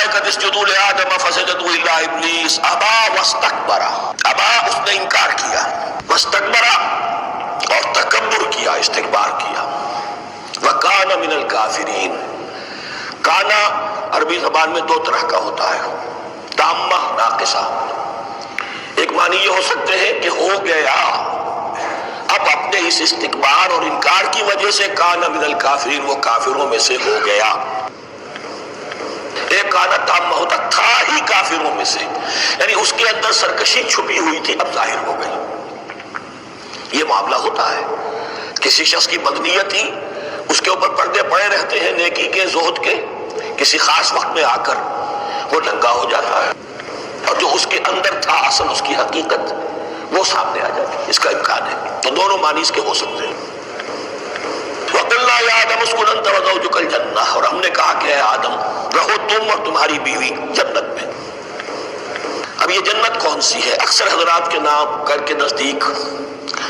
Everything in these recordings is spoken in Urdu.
الملائکۃ اسجدوا لآدم فسجدوا الا ابلیس ابا واستکبر، ابا اس نے انکار کیا، واستکبر اور تکبر کیا، استکبار کیا، وکان من الکافرین۔ کانا عربی زبان میں دو طرح کا ہوتا ہے، تامہ ناقصہ۔ ایک معنی یہ ہو سکتے ہیں کہ ہو گیا، اب اپنے اس استکبار اور انکار کی وجہ سے کانا من الکافرین، وہ کافروں میں سے ہو گیا۔ ایک کانا تامہ ہوتا تھا ہی کافروں میں سے، یعنی اس کے اندر سرکشی چھپی ہوئی تھی، اب ظاہر ہو گئی۔ یہ معاملہ ہوتا ہے، کسی شخص کی بدنیت ہی اس کے اوپر پردے پڑے رہتے ہیں نیکی کے، زہد کے، کسی خاص وقت میں آ کر وہ ننگا ہو جاتا ہے، اور جو اس کے اندر تھا اصل اس کی حقیقت وہ سامنے آ جاتی ہے۔ اس کا امکان ہے، تو دونوں معنی اس کے ہو سکتے ہیں۔ وَقُلْنَا يَا آدَمُ اسْكُنْ أَنْتَ وَزَوْجُكَ الْجَنَّةَ، اور ہم نے کہا کہ اے آدم رہو تم اور تمہاری بیوی جنت میں۔ اب یہ جنت کون سی ہے؟ اکثر حضرات کے نام کر کے نزدیک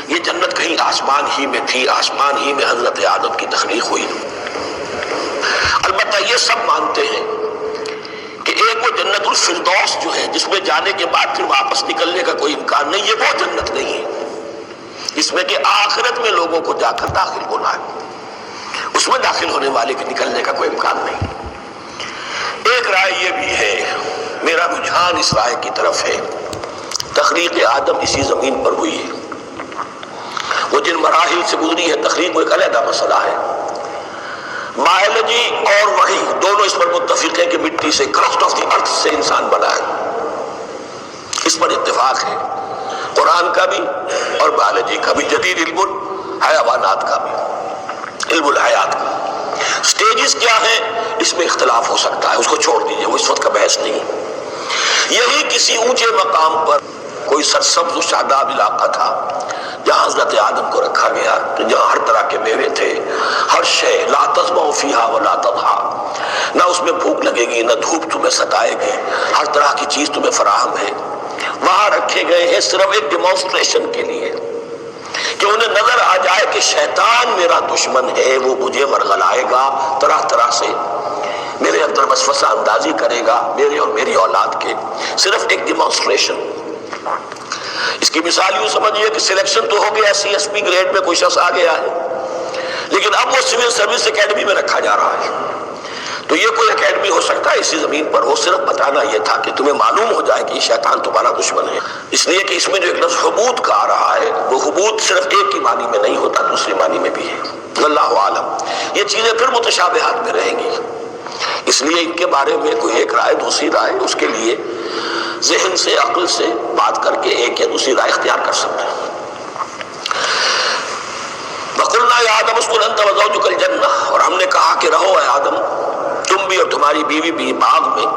یہ جنت کہیں آسمان ہی میں تھی، آسمان ہی میں حضرت آدم کی تخلیق ہوئی۔ البتہ یہ سب مانتے ہیں کہ ایک وہ جنت الفردوس جو ہے جس میں جانے کے بعد پھر واپس نکلنے کا کوئی امکان نہیں، یہ وہ جنت نہیں ہے اس میں کہ آخرت میں لوگوں کو جا کر داخل ہونا ہے، اس میں داخل ہونے والے کے نکلنے کا کوئی امکان نہیں۔ ایک رائے یہ بھی ہے، میرا رجحان اس رائے کی طرف ہے، تخلیق آدم اسی زمین پر ہوئی ہے۔ وہ جن مراحل سے گزری ہے تخلیق وہ ایک علیحدہ مسئلہ ہے۔ بایولوجی اور وحی دونوں اس پر متفق ہیں کہ مٹی سے، کرسٹ آف دی ارتھ سے انسان بنا ہے، اس پر اتفاق ہے، قرآن کا بھی اور بایولوجی کا بھی، جدید علم الحیوانات کا بھی، علم الحیات کا۔ سٹیجز کیا ہیں اس میں اختلاف ہو سکتا ہے، اس کو چھوڑ دیجئے، وہ اس وقت کا بحث نہیں۔ یہی کسی اونچے مقام پر کوئی سرسبز و شاداب علاقہ تھا جہاں حضرت آدم کو رکھا گیا، کہ جہاں ہر طرح کے میوے تھے، ہر شے، لا تظمأ فیہا ولا تضحیٰ، نہ اس میں بھوک لگے گی نہ دھوپ تمہیں ستائے گی، ہر طرح کی چیز تمہیں فراہم ہے۔ وہاں رکھے گئے ہیں صرف ایک ڈیمانسٹریشن کے لیے کہ انہیں نظر آ جائے کہ شیطان میرا دشمن ہے، وہ مجھے ورغلائے گا، طرح طرح سے میرے اندر وسوسہ اندازی کرے گا میرے اور میری اولاد کے، صرف ایک ڈیمانسٹریشن۔ اس کی مثال یوں سمجھیے کہ سلیکشن تو ہو گیا، سی ایس پی گریڈ میں کوئی شخص آ گیا ہے، لیکن اب وہ سول سروس اکیڈمی میں رکھا جا رہا ہے۔ تو یہ کوئی اکیڈمی ہو سکتا ہے اسی زمین پر، وہ صرف بتانا یہ تھا کہ تمہیں معلوم ہو جائے کہ یہ شیطان تمہارا دشمن ہے۔ اس لیے کہ اس میں جو ایک لفظ حبوط کا آ رہا ہے، وہ حبوط صرف ایک ہی معنی میں نہیں ہوتا، دوسری معنی میں بھی ہے۔ واللہ عالم، یہ چیزیں پھر متشابہات میں رہیں گی، اس لیے ان کے بارے میں کوئی ایک رائے دوسری رائے، اس کے لیے ذہن سے، عقل سے بات کر کے ایک یا دوسری رائے اختیار کر سکتے ہیں۔ وَقُلْنَا يَا آدَمُ اسْكُنْ أَنْتَ وَزَوْجُكَ الْجَنَّةَ، اور ہم نے کہا کہ رہو اے آدم تم بھی اور تمہاری بیوی بھی باغ میں،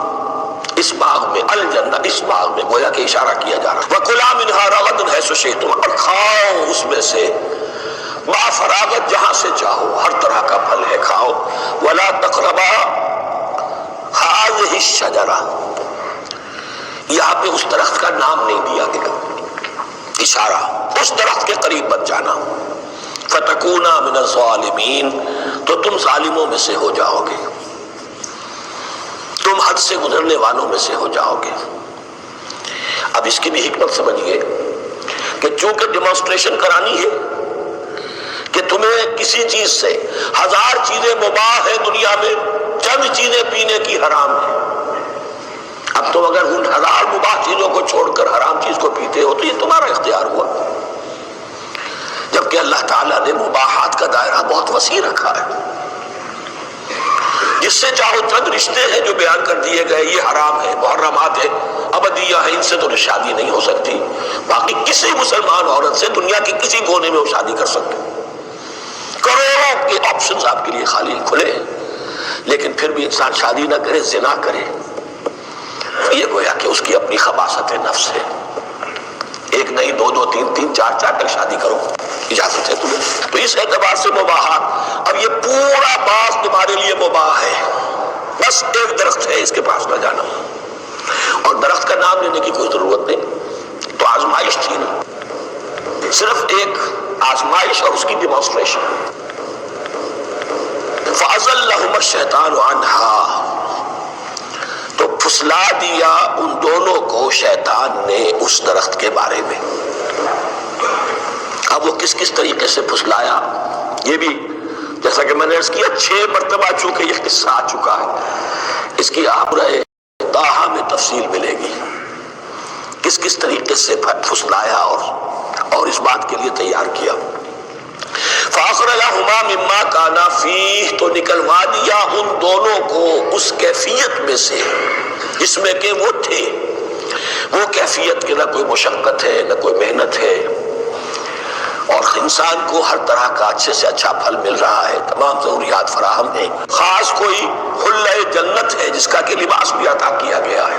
اس باغ میں، الجنہ اس باغ میں، گویا کہ اشارہ کیا جا رہا ہے۔ وَكُلَا مِنْهَا رَغَدًا حَيْثُ شِئْتُمْ، اور کھاؤ اس میں سے با فراغت جہاں سے چاہو، ہر طرح کا پھل ہے کھاؤ۔ وَلَا تَقْرَبَا هَٰذِهِ الشَّجَرَةَ، یہاں پہ اس درخت کا نام نہیں دیا گیا، اشارہ اس درخت کے قریب مت جانا۔ فَتَكُونَا مِنَ الظَّالِمِينَ، تو تم ظالموں میں سے ہو جاؤ گے، تم حد سے گزرنے والوں میں سے ہو جاؤ گے۔ اب اس کی بھی حکمت سمجھیے کہ چونکہ ڈیمانسٹریشن کرانی ہے کہ تمہیں کسی چیز سے، ہزار چیزیں مباح ہیں دنیا میں، چند چیزیں پینے کی حرام ہیں، اب تم اگر ان ہزار مباح چیزوں کو چھوڑ کر حرام چیز کو پیتے ہو تو یہ تمہارا اختیار ہوا، جبکہ اللہ تعالیٰ نے مباحات کا دائرہ بہت وسیع رکھا ہے، جس سے چاہو چند رشتے ہیں جو بیان کر دیے گئے، یہ حرام ہے، محرمات ہے، ابدیہ ہے، ان سے تو شادی نہیں ہو سکتی، باقی کسی مسلمان عورت سے دنیا کے کسی کونے میں وہ شادی کر سکتے، کروڑوں کے آپشنز آپ کے لیے خالی کھلے ہیں، لیکن پھر بھی انسان شادی نہ کرے، زنا کرے، یہ گویا کہ اس کی اپنی خباثت نفس ہے۔ ایک نہیں، دو دو، تین تین، چار چار تک شادی کرو، اجازت ہے تمہیں۔ تو اس اعتبار سے مباحات، اب یہ پورا باغ تمہارے لیے مباح ہے، بس ایک درخت ہے اس کے پاس نہ جانا، اور درخت کا نام لینے کی کوئی ضرورت نہیں، تو آزمائش تھی نا، صرف ایک آزمائش اور اس کی ڈیمانسٹریشن۔ فَأَزَلَّهُمَا الشَّيْطَانُ عَنْهَا، تو پھسلا دیا ان دونوں کو شیطان نے اس درخت کے بارے میں۔ اب وہ کس کس طریقے سے پھسلایا، یہ بھی جیسا کہ میں نے عرض کیا 6 مرتبہ چونکہ یہ قصہ آ چکا ہے، اس کی آپ رہے طٰہٰ میں تفصیل ملے گی، کس کس طریقے سے پھسلایا اور اس بات کے لیے تیار کیا۔ فَأَخْرَجَهُمَا مِمَّا كَانَا فِيهِ، تو نکلوا دیا ان دونوں کو اس کیفیت میں سے جس میں کہ وہ تھے، وہ کیفیت کہ نہ کوئی مشقت ہے نہ کوئی محنت ہے، اور انسان کو ہر طرح کا اچھے سے اچھا پھل مل رہا ہے، تمام ضروریات فراہم ہیں، خاص کوئی حلہ جنت ہے جس کا کہ لباس بھی عطا کیا گیا ہے،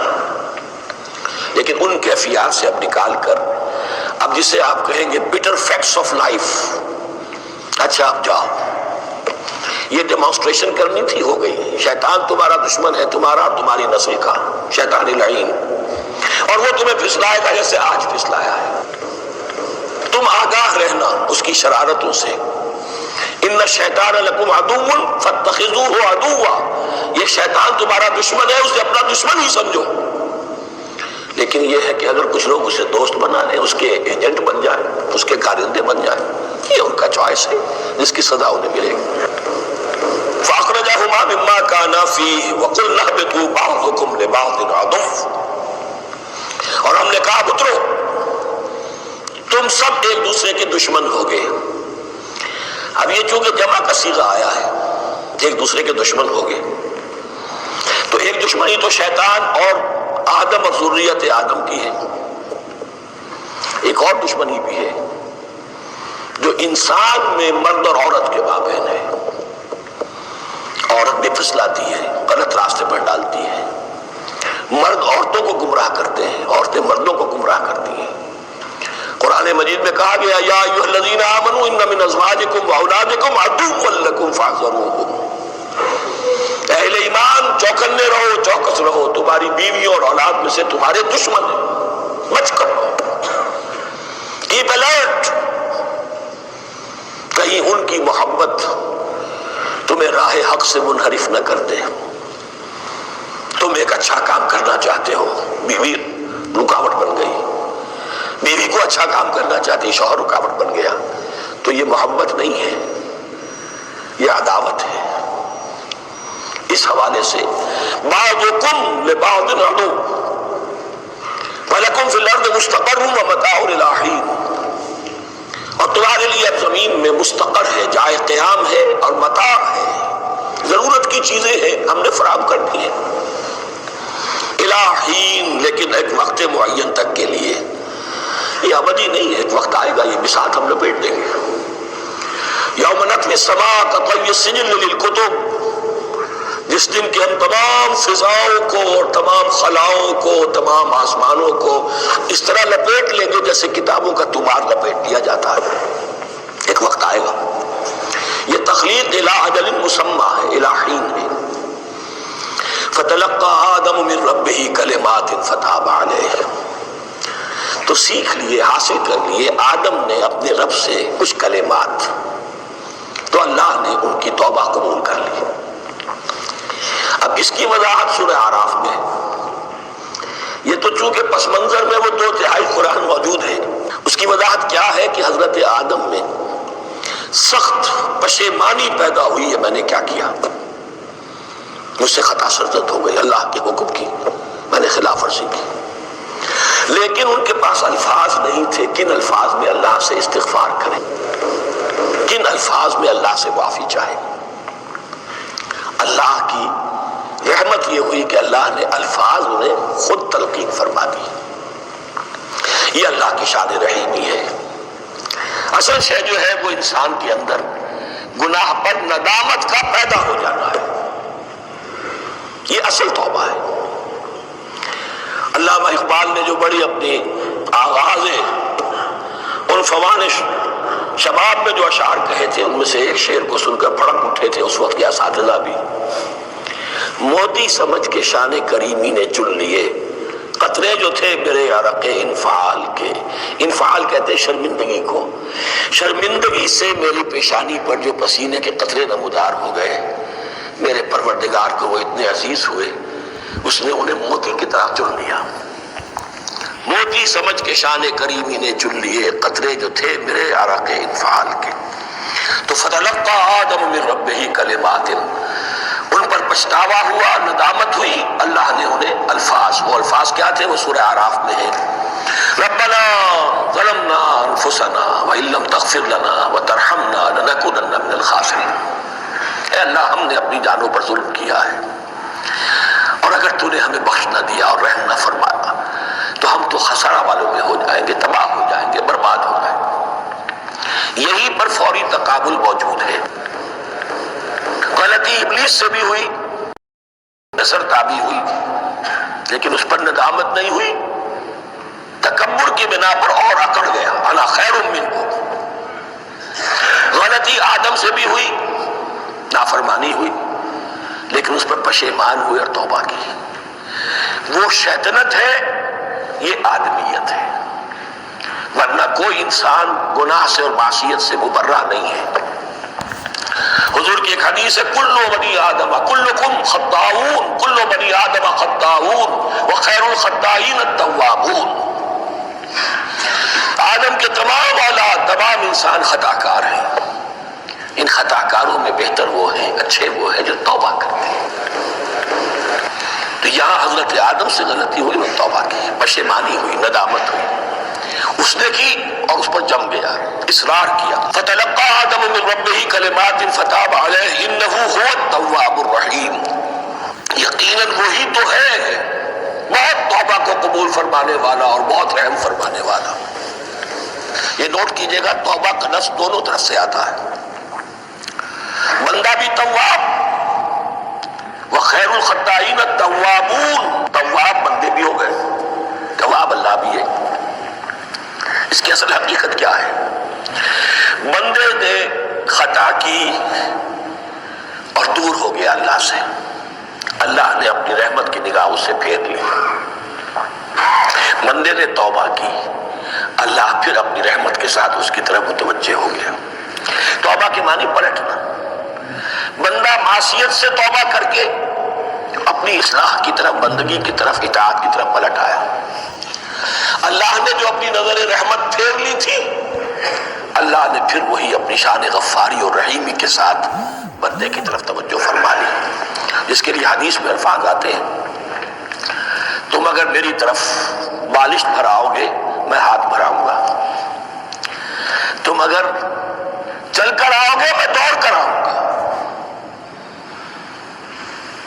لیکن ان کیفیات سے اب نکال کر اب جسے آپ کہیں گے bitter facts of life، اچھا اب جاؤ، یہ ڈیمانسٹریشن کرنی تھی، ہو گئی، شیطان تمہارا دشمن ہے، تمہارا اور تمہاری نسل کا، شیطان لعین، اور وہ تمہیں پھسلائے گا جیسے آج پھسلایا ہے، تم آگاہ رہنا اس کی شرارتوں سے۔ ان الشیطان لکم عدو فاتخذوہ عدوا، یہ شیطان تمہارا دشمن ہے، اسے اپنا دشمن ہی سمجھو، لیکن یہ ہے کہ اگر کچھ لوگ اسے دوست بنا لیں، اس کے ایجنٹ بن جائیں، اس کے کارندے بن جائیں، یہ ان کا چوائس ہے جس کی سزا انہیں ملے گی۔ فَأَخْرَجَهُمَا مِمَّا كَانَا فِيهِ وَقُلْنَا اهْبِطُوا بَعْضُكُمْ لِبَعْضٍ عَدُوٌّ، اور ہم نے کہا اترو، تم سب ایک دوسرے کے دشمن ہوگے۔ اب یہ چونکہ جمع کا صیغہ آیا ہے، ایک دوسرے کے دشمن ہوگے، تو ایک دشمنی تو شیطان اور آدم اور ذریت آدم کی ہے، ایک اور دشمنی بھی ہے جو انسان میں مرد اور عورت کے مابین ہے۔ عورت بھی پھسلاتی ہے، غلط راستے پر ڈالتی ہے، مرد عورتوں کو گمراہ کرتے ہیں، عورتیں مردوں کو گمراہ کرتی ہیں۔ قرآن مجید میں کہا گیا یا ایھا الذین آمنوا ان من ازواجکم واولادکم عدوا لکم فاحذروہم، اہل ایمان چوکنے رہو، چوکس رہو، تمہاری بیویوں اور اولاد میں سے تمہارے دشمن ہیں، بچ کر کیپ الرٹ، کہیں ان کی محبت تمہیں راہ حق سے منحرف نہ کر دے۔ تم ایک اچھا کام کرنا چاہتے ہو، بیوی رکاوٹ بن گئی، بیوی کو اچھا کام کرنا چاہتی، شوہر رکاوٹ بن گیا، تو یہ محبت نہیں ہے، یہ عداوت ہے۔ اس حوالے سے بعضکم لبعض عدو ولکم فی الارض مستقر ومتاع الی حین، اور تمہارے لیے اب زمین میں مستقر ہے، جائے قیام ہے اور متاع ہے، ضرورت کی چیزیں ہیں ہم نے فراہم کر دی ہیں، الی حین، لیکن ایک وقت معین تک کے لیے، یہ ابدی نہیں ہے، ایک وقت آئے گا یہ بساط ہم لپیٹ دیں گے۔ یوم نطوی السماء کطی السجل للکتب، جس دن کہ ہم تمام فضاؤں کو اور تمام خلاؤں کو، تمام آسمانوں کو اس طرح لپیٹ لیں گے جیسے کتابوں کا طومار لپیٹ دیا جاتا ہے، ایک وقت آئے گا۔ یہ تخلیق الی اجل مسمى ہے، الی حین ہے۔ فتلقى آدم من ربہ کلمات فتاب علیہ، تو سیکھ لیے، حاصل کر لیے آدم نے اپنے رب سے کچھ کلمات، تو اللہ نے ان کی توبہ قبول کر لی۔ اب اس کی وضاحت سورہ اعراف میں، یہ تو چونکہ پس منظر میں وہ 2/3 قرآن موجود ہے، اس کی وضاحت کیا ہے کہ حضرت آدم میں سخت پشیمانی پیدا ہوئی ہے، میں نے کیا کیا، مجھ سے خطا سرزد ہو گئی، اللہ کے حکم کی میں نے خلاف ورزی کی، لیکن ان کے پاس الفاظ نہیں تھے کن الفاظ میں اللہ سے استغفار کریں، کن الفاظ میں اللہ سے معافی چاہیں۔ اللہ کی رحمت یہ ہوئی کہ اللہ نے الفاظ انہیں خود تلقین فرما دی، یہ اللہ کی شان رحیمی ہے۔ اصل شے جو ہے وہ انسان کے اندر گناہ پر ندامت کا پیدا ہو جانا ہے، یہ اصل توبہ ہے۔ علامہ اقبال نے جو بڑی اپنی آغاز ان فوان شباب میں جو اشعار کہے تھے، ان میں سے ایک شعر کو سن کر بھڑک اٹھے تھے اس وقت کے اساتذہ بھی، موتی سمجھ کے شان کریمی نے چن لیے قطرے جو تھے میرے عرق انفعال کے، انفعال کہتے ہیں شرمندگی کو، شرمندگی سے میری پیشانی پر جو پسینے کے قطرے نمودار ہو گئے، میرے پروردگار کو وہ اتنے عزیز ہوئے اس نے انہیں موتی کی طرح چن لیا، موتی سمجھ کے شان کریمی نے چن لیے قطرے جو تھے میرے عرق انفعال کے۔ تو فتلقى آدم من ربہ کلمات، ان پر پچھتاوا ہوا، ندامت ہوئی، اللہ نے انہیں الفاظ، وہ الفاظ کیا تھے؟ وہ سورہ اعراف میں ہے، ربنا ظلمنا انفسنا وان لم تغفر لنا وترحمنا لنکونن من الخاسرین، اے اللہ ہم نے اپنی جانوں پر ظلم کیا ہے، اور اگر تو نے ہمیں بخش نہ دیا اور رحم نہ فرمایا تو ہم تو خسارہ والوں میں ہو جائیں گے، تباہ ہو جائیں گے، برباد ہو جائیں گے۔ یہی پر فوری تقابل موجود ہے۔ غلطی ابلیس سے بھی ہوئی، نصر تابی ہوئی، لیکن اس پر ندامت نہیں ہوئی، تکبر کی بنا پر اور اکڑ گیا، انا خیر منہ۔ غلطی آدم سے بھی ہوئی، نافرمانی ہوئی، لیکن اس پر پشیمان ہوئے اور توبہ کی۔ وہ شیطنت ہے، یہ آدمیت ہے، ورنہ کوئی انسان گناہ سے اور معصیت سے مبرہ نہیں ہے۔ حضور کی ایک حدیث ہے، کل بنی آدم کلکم خطاؤون، کل بنی آدم خطاؤون وخیر الخطائین التوابون۔ آدم کے تمام اولاد، تمام انسان خطا کار ہیں، ان خطا کاروں میں بہتر وہ ہیں، اچھے وہ ہیں جو توبہ کرتے ہیں۔ تو یہاں حضرت آدم سے غلطی ہوئی، وہ توبہ کی، پشیمانی ہوئی، ندامت ہوئی، اس نے کی اور اس پر جم گیا، اصرار کیا۔ فتلقى آدم من ربہ کلمات فتاب علیہ انہ هو التواب الرحیم، یقیناً وہی تو ہے بہت توبہ کو قبول فرمانے والا اور بہت رحم فرمانے والا۔ یہ نوٹ کیجئے گا، توبہ کا لفظ دونوں طرف سے آتا ہے، بندہ بھی تواب، وخیر الخطائین التوابون، تواب بندے بھی ہو گئے، تواب اللہ بھی ہے۔ اس کی اصل حقیقت کیا ہے؟ بندے نے خطا کی اور دور ہو گیا اللہ سے، اللہ نے اپنی رحمت کی نگاہ اس سے پھیر لی۔ بندے نے توبہ کی، اللہ پھر اپنی رحمت کے ساتھ اس کی طرف متوجہ ہو گیا۔ توبہ کے معنی پلٹنا، بندہ معصیت سے توبہ کر کے اپنی اصلاح کی طرف، بندگی کی طرف، اطاعت کی طرف پلٹ آیا۔ اللہ نے جو اپنی نظر رحمت پھیر لی تھی، اللہ نے پھر وہی اپنی شان غفاری اور رحیمی کے ساتھ بندے کی طرف توجہ فرما لی، جس کے لیے حدیث میں الفاظ آتے ہیں، تم اگر میری طرف بالشت بھراؤ گے میں ہاتھ بھراؤں گا، تم اگر چل کر آؤ گے میں دوڑ کر آؤں گا،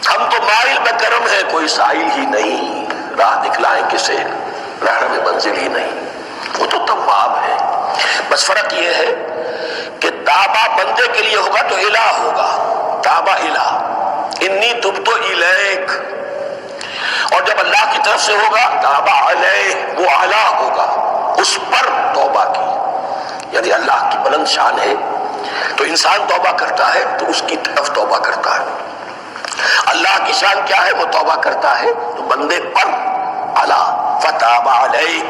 ہم تو مائل میں کرم ہے کوئی سائل ہی نہیں، راہ دکھلائیں کسے رہنے میں منزل ہی نہیں۔ وہ تو تواب ہے، بس فرق یہ ہے کہ توبہ بندے کے لیے ہوگا تو الہ ہوگا، توبہ الہ، انی تبت الیک، اور جب اللہ کی طرف سے ہوگا توبہ علیہ، وہ اعلیٰ ہوگا، اس پر توبہ کی، یعنی اللہ کی بلند شان ہے تو انسان توبہ کرتا ہے تو اس کی طرف توبہ کرتا ہے، اللہ کی شان کیا ہے؟ وہ توبہ کرتا ہے تو بندے پر اعلیٰ، فتاب علیہ۔